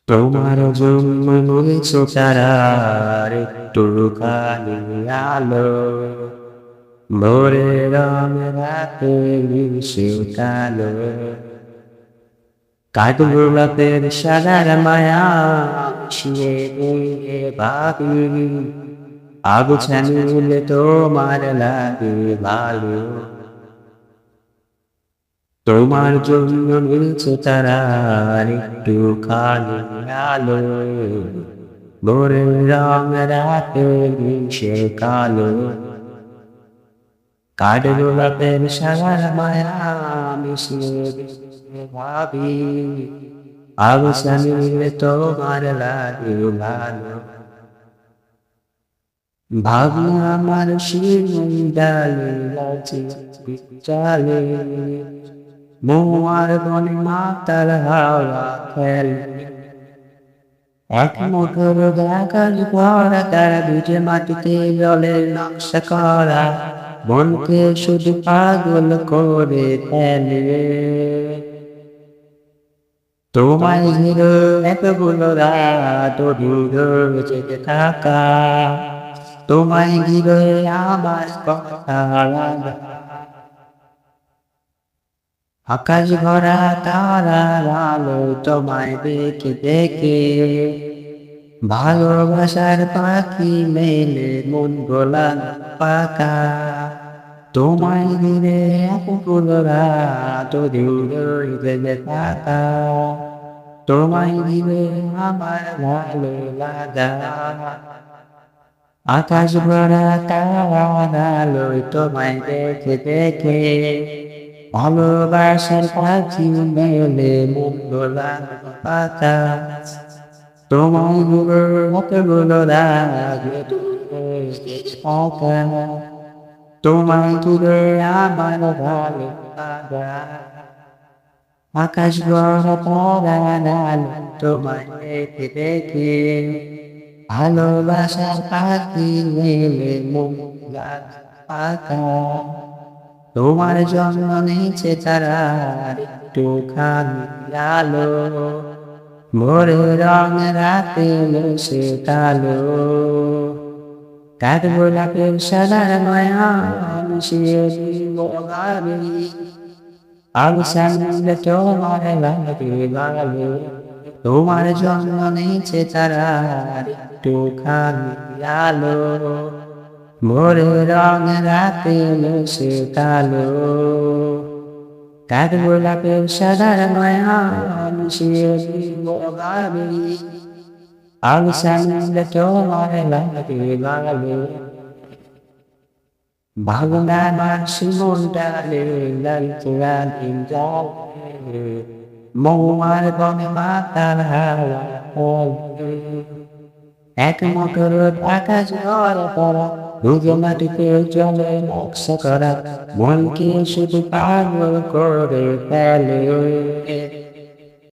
তোমার জন্য রয়েছে চারার একটু খালি আলো, ভোরের রং রাতে মিশে কালো, কাঠগোলাপের সাদার মায়া মিশিয়ে নিয়ে ভাবি, আবু ছানিলে তোমার লাগে ভালো। তোমার জন্য মিলছে তারার একটু খালি আলো, ভোরের রং রাতে মিশে কালো, কাঠগোলাপের সাদার মায়া মিশিয়ে নিয়ে ভাবি, আবু ছানিলে তোমার লাগে ভালো। ভাবনা আমার শিরুই ডালে আছে চালে, মোয়ার বনে মাতার হাওয়া খেলে, এক মোটর বাগান ভরা তারা ভিজে মাটিতে জলের নকশা করা, মনকে শুধু পাগল করে ফেলে। তোমায় ঘিরে এতগুলো রাত দূরে জেগে থাকা, তোমায় ঘিরে আমার কথা লাগা, আকাশ ভরা তারার আলো তোমায় দেখে দেখে, ভালোবাসার পাখি মেলে মন গোলাপ পাকা। তোমায় ঘিরে এতগুলো রাত দূরে জেগে থাকা, তোমায় ঘিরে আমার ভালো লাগা, আকাশ ভরা তারার আলো তোমায় দেখে দেখে, ভালোবাসার পাখি মেলে মন গোলাপ পাতা। তোমায় ঘিরে এতগুলো রাত পাকা, তোমায় ঘিরে আমার ভালো লাগা, আকাশ ভরা তারার আলো তোমায় দেখে দেখে, ভালোবাসার পাখি মেলে মন গোলাপ পাতা। তোমার জন্য নিচে তারার একটু খালি আলো, ভোরের রং রাতে মিশে কালো, কাঠগোলাপের সাদার মায়া মিশিয়ে দিল গালি, আবু ছানিলে তোমার লাগে ভালো। তোমার জন্য নিচে তারার একটু খালি আলো, ভোরের রং রাতে মিশে কালো, কাঠগোলাপের সাদার মায়া মিশিয়ে দিল গালি, আবু ছানিলে তোমার লাগে ভালো। ভাবনা মাসি মন ডালে লালচে রাতের জালে, মৌয়ার বনে মাতার হাওয়া বলে, এক মোটর আকাশ ভরা করা, ডুবে মাটিতে জলে নকশা করা, মনকে শুধু পাগল করে ফেলে।